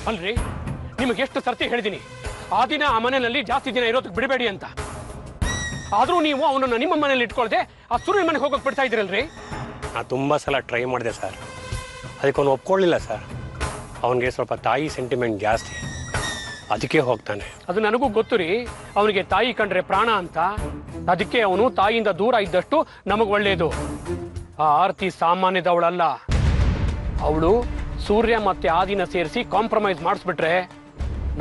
ಅಲ್ರಿ, ನಿಮಗೆ ಎಷ್ಟು ಸರ್ತಿ ಹೇಳಿದ್ದೀನಿ ಆ ದಿನ ಆ ಮನೆಯಲ್ಲಿ ಜಾಸ್ತಿ ದಿನ ಇರೋದಕ್ಕೆ ಬಿಡಬೇಡಿ ಅಂತ. ಆದರೂ ನೀವು ಅವನನ್ನು ನಿಮ್ಮ ಮನೇಲಿ ಇಟ್ಕೊಳ್ದೆ ಆ ಸೂರ್ಯನ ಮನೆಗೆ ಹೋಗೋಕೆ ಬಿಡ್ತಾ ಇದ್ದೀರಲ್ರಿ. ನಾನು ತುಂಬ ಸಲ ಟ್ರೈ ಮಾಡಿದೆ ಸರ್, ಅದಕ್ಕೆ ಅವನು ಒಪ್ಕೊಳ್ಳಿಲ್ಲ ಸರ್. ಅವನಿಗೆ ಸ್ವಲ್ಪ ತಾಯಿ ಸೆಂಟಿಮೆಂಟ್ ಜಾಸ್ತಿ, ಅದಕ್ಕೆ ಹೋಗ್ತಾನೆ. ಅದು ನನಗೂ ಗೊತ್ತು ರೀ, ಅವನಿಗೆ ತಾಯಿ ಕಂಡ್ರೆ ಪ್ರಾಣ ಅಂತ. ಅದಕ್ಕೆ ಅವನು ತಾಯಿಯಿಂದ ದೂರ ಇದ್ದಷ್ಟು ನಮಗೆ ಒಳ್ಳೆಯದು. ಆ ಆರ್ತಿ ಸಾಮಾನ್ಯದವಳಲ್ಲ. ಅವಳು ಸೂರ್ಯ ಮತ್ತೆ ಆದಿನ ಸೇರಿಸಿ ಕಾಂಪ್ರಮೈಸ್ ಮಾಡಿಸ್ಬಿಟ್ರೆ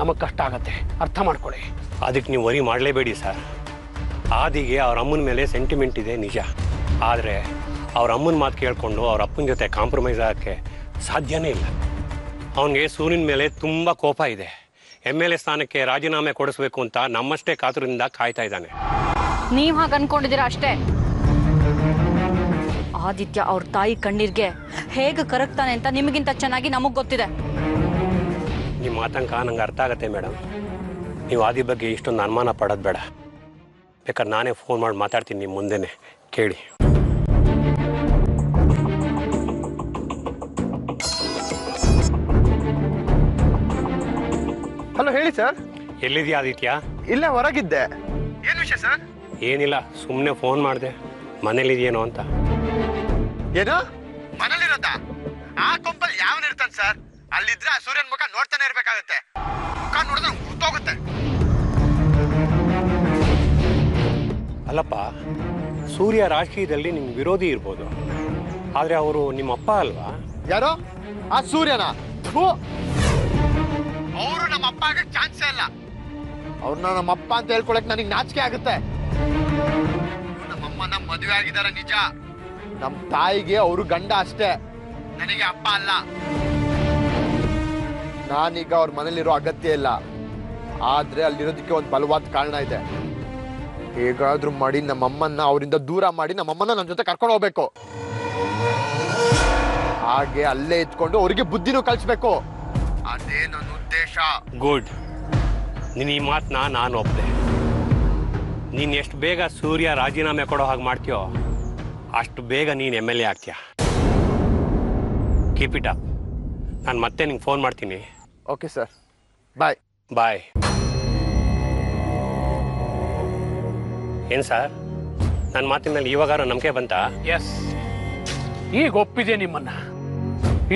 ನಮಗೆ ಕಷ್ಟ ಆಗತ್ತೆ, ಅರ್ಥ ಮಾಡ್ಕೊಳ್ಳಿ. ಅದಕ್ಕೆ ನೀವು ವರಿ ಮಾಡಲೇಬೇಡಿ ಸರ್. ಆದಿಗೆ ಅವ್ರ ಅಮ್ಮನ ಮೇಲೆ ಸೆಂಟಿಮೆಂಟ್ ಇದೆ ನಿಜ, ಆದರೆ ಅವ್ರ ಅಮ್ಮನ ಮಾತು ಕೇಳಿಕೊಂಡು ಅವ್ರ ಅಪ್ಪನ ಜೊತೆ ಕಾಂಪ್ರಮೈಸ್ ಆಗೋಕ್ಕೆ ಸಾಧ್ಯನೇ ಇಲ್ಲ. ಅವನಿಗೆ ಸೂರ್ಯನ ಮೇಲೆ ತುಂಬ ಕೋಪ ಇದೆ. MLA ಸ್ಥಾನಕ್ಕೆ ರಾಜೀನಾಮೆ ಕೊಡಿಸ್ಬೇಕು ಅಂತ ನಮ್ಮಷ್ಟೇ ಕಾತುರದಿಂದ ಕಾಯ್ತಾ ಇದ್ದಾನೆ. ನೀವು ಹಾಗೆ ಅನ್ಕೊಂಡಿದ್ದೀರಾ ಅಷ್ಟೇ. ಆದಿತ್ಯ ಅವ್ರ ತಾಯಿ ಕಣ್ಣೀರ್ಗೆ ಹೇಗೆ ಕರಗ್ತಾನೆ ಅಂತ ನಿಮಗಿಂತ ಚೆನ್ನಾಗಿ ನಮಗೆ ಗೊತ್ತಿದೆ. ನಿಮ್ಮ ಆತಂಕ ನಂಗೆ ಅರ್ಥ ಆಗುತ್ತೆ ಮೇಡಮ್. ನೀವು ಆದಿ ಬಗ್ಗೆ ಇಷ್ಟೊಂದು ಅನುಮಾನ ಪಡೋದು ಬೇಡ. ಬೇಕಾದ್ರೆ ನಾನೇ ಫೋನ್ ಮಾಡಿ ಮಾತಾಡ್ತೀನಿ ನಿಮ್ಮ ಮುಂದೆನೆ, ಕೇಳಿ. ಹಲೋ, ಹೇಳಿ ಸರ್. ಎಲ್ಲಿದೆಯಾ ಆದಿತ್ಯ? ಇಲ್ಲೇ ಹೊರಗಿದ್ದೆ. ಏನು ವಿಷಯ ಸರ್? ಏನಿಲ್ಲ, ಸುಮ್ಮನೆ ಫೋನ್ ಮಾಡಿದೆ, ಮನೇಲಿದೆಯೇನೋ ಅಂತ. ಏನು ಮನೇಲಿರೋದ? ಆ ಕೊಂಪಲ್ಲಿ ಯಾವನಿರ್ತಾನೆ ಸರ್? ಅಲ್ಲಿದ್ರೆ ಆ ಸೂರ್ಯನ ಮುಖ ನೋಡ್ತಾನೆ ಇರ್ಬೇಕಾಗತ್ತೆ. ಮುಖ ನೋಡಿದ್ರೆ ಗೊತ್ತೋಗುತ್ತೆ. ಅಲ್ಲಪ್ಪ, ಸೂರ್ಯ ರಾಜಕೀಯದಲ್ಲಿ ನಿಮ್ಗೆ ವಿರೋಧಿ ಇರ್ಬೋದು, ಆದರೆ ಅವರು ನಿಮ್ಮ ಅಪ್ಪ ಅಲ್ವಾ? ಯಾರೋ ಆ ಸೂರ್ಯನ? ಅವರು ನಮ್ಮ ಅಪ್ಪ ಆಗಕ್ಕೆ ಚಾನ್ಸೇ ಇಲ್ಲ. ಅವ್ರನ್ನ ನಮ್ಮ ಅಪ್ಪ ಅಂತ ಹೇಳ್ಕೊಳಕ್ ನನಗೆ ನಾಚಿಕೆ ಆಗುತ್ತೆ. ನಮ್ಮಮ್ಮನ ಮದುವೆ ಆಗಿದ್ದಾರೆ ನಿಜ. ನಮ್ಮ ತಾಯಿಗೆ ಅವರು ಗಂಡ ಅಷ್ಟೇ, ನನಗೆ ಅಪ್ಪ ಅಲ್ಲ. ನಾನೀಗ ಅವ್ರ ಮನೇಲಿರೋ ಅಗತ್ಯ ಇಲ್ಲ. ಆದ್ರೆ ಅಲ್ಲಿರೋದಕ್ಕೆ ಒಂದು ಬಲವಾದ ಕಾರಣ ಇದೆ. ಹೇಗಾದ್ರೂ ಮಾಡಿ ನಮ್ಮಮ್ಮನ್ನ ಅವರಿಂದ ದೂರ ಮಾಡಿ ನಮ್ಮಮ್ಮನ ನನ್ನ ಜೊತೆ ಕರ್ಕೊಂಡು ಹೋಗ್ಬೇಕು. ಹಾಗೆ ಅಲ್ಲೇ ಇತ್ಕೊಂಡು ಅವ್ರಿಗೆ ಬುದ್ಧಿನೂ ಕಲಿಸ್ಬೇಕು. ಅದೇ ನನ್ನ ಉದ್ದೇಶ. ಗುಡ್. ನೀನು ಈ ಮಾತನ್ನ ನಾನು ಒಪ್ಪಿದೆ. ನೀನು ಎಷ್ಟು ಬೇಗ ಸೂರ್ಯ ರಾಜೀನಾಮೆ ಕೊಡೋ ಹಾಗೆ ಮಾಡ್ತೀಯೋ ಅಷ್ಟು ಬೇಗ ನೀನು MLA ಆಗ್ತೀಯ. Keep it up. ನಾನು ಮತ್ತೆ ನಿಂಗೆ ಫೋನ್ ಮಾಡ್ತೀನಿ. Okay sir, bye. ಬಾಯ್. ಏನು ಸರ್, ನನ್ನ ಮಾತಿನ ಮೇಲೆ ಇವಾಗಾರು ನಂಬಿಕೆ ಬಂತಾ? ಎಸ್, ಈಗ ಒಪ್ಪಿದೆ ನಿಮ್ಮನ್ನ.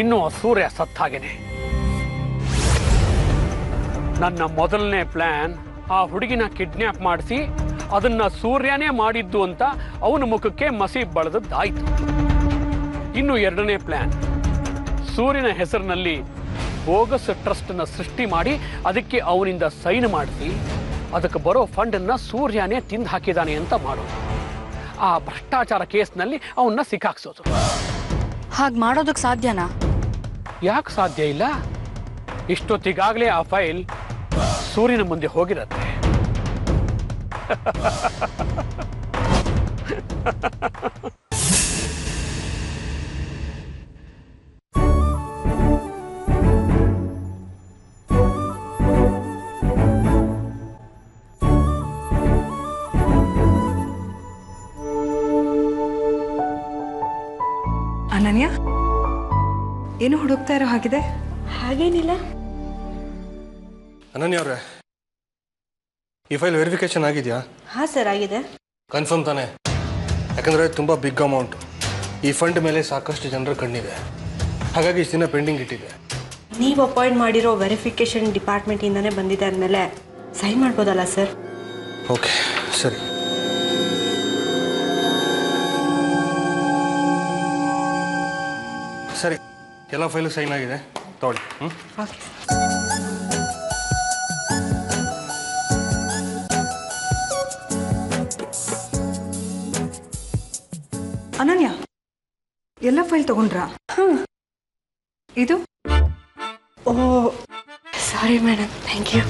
ಇನ್ನು ಆ ಸೂರ್ಯ ಸತ್ತಾಗೇನೆ. ನನ್ನ ಮೊದಲನೇ ಪ್ಲಾನ್ ಆ ಹುಡುಗಿನ ಕಿಡ್ನ್ಯಾಪ್ ಮಾಡಿಸಿ ಅದನ್ನ ಸೂರ್ಯನೇ ಮಾಡಿದ್ದು ಅಂತ ಅವನ ಮುಖಕ್ಕೆ ಮಸಿ ಬಳದದ್ದಾಯ್ತು. ಇನ್ನು ಎರಡನೇ ಪ್ಲಾನ್, ಸೂರ್ಯನ ಹೆಸರಿನಲ್ಲಿ ಬೋಗಸ್ ಟ್ರಸ್ಟ್ನ ಸೃಷ್ಟಿ ಮಾಡಿ ಅದಕ್ಕೆ ಅವನಿಂದ ಸೈನ್ ಮಾಡಿಸಿ ಅದಕ್ಕೆ ಬರೋ ಫಂಡನ್ನ ಸೂರ್ಯನೇ ತಿಂದು ಹಾಕಿದಾನೆ ಅಂತ ಮಾಡೋದು. ಆ ಭ್ರಷ್ಟಾಚಾರ ಕೇಸ್ನಲ್ಲಿ ಅವನ್ನ ಸಿಕ್ಕಾಕ್ಸೋದು. ಹಾಗೆ ಮಾಡೋದಕ್ಕೆ ಸಾಧ್ಯನಾ? ಯಾಕೆ ಸಾಧ್ಯ ಇಲ್ಲ? ಇಷ್ಟೊತ್ತಿಗಾಗಲೇ ಆ ಫೈಲ್ ಸೂರ್ಯನ ಮುಂದೆ ಹೋಗಿರತ್ತೆ. ಅನನ್ಯ, ಏನು ಹುಡುಕ್ತಾ ಇರೋ ಹಾಗಿದೆ? ಹಾಗೇನಿಲ್ಲ. ಅನನ್ಯ ಅವರೇ, ಈ ಫೈಲ್ ವೆರಿಫಿಕೇಶನ್ ಆಗಿದೆಯಾ? ಹಾಂ ಸರ್, ಆಗಿದೆ. ಕನ್ಫರ್ಮ್ ತಾನೆ? ಯಾಕಂದರೆ ತುಂಬ ಬಿಗ್ ಅಮೌಂಟ್. ಈ ಫಂಡ್ ಮೇಲೆ ಸಾಕಷ್ಟು ಜನರ ಕಣ್ಣಿದೆ, ಹಾಗಾಗಿ ಇಷ್ಟು ದಿನ ಪೆಂಡಿಂಗ್ ಇಟ್ಟಿದೆ. ನೀವು ಅಪಾಯಿಂಟ್ ಮಾಡಿರೋ ವೆರಿಫಿಕೇಷನ್ ಡಿಪಾರ್ಟ್ಮೆಂಟಿಂದನೇ ಬಂದಿದೆ ಅಂದಮೇಲೆ ಸೈನ್ ಮಾಡ್ಬೋದಲ್ಲ ಸರ್? ಓಕೆ, ಸರಿ. ಸರಿ, ಎಲ್ಲ ಫೈಲು ಸೈನ್ ಆಗಿದೆ, ತಗೊಳ್ಳಿ. ಓಕೆ. ಅನನ್ಯ, ಎಲ್ಲ ಫೈಲ್ ತಗೊಂಡ್ರಾ? ಇದು? ಓ ಸಾರಿ ಮೇಡಮ್, ಥ್ಯಾಂಕ್ ಯು.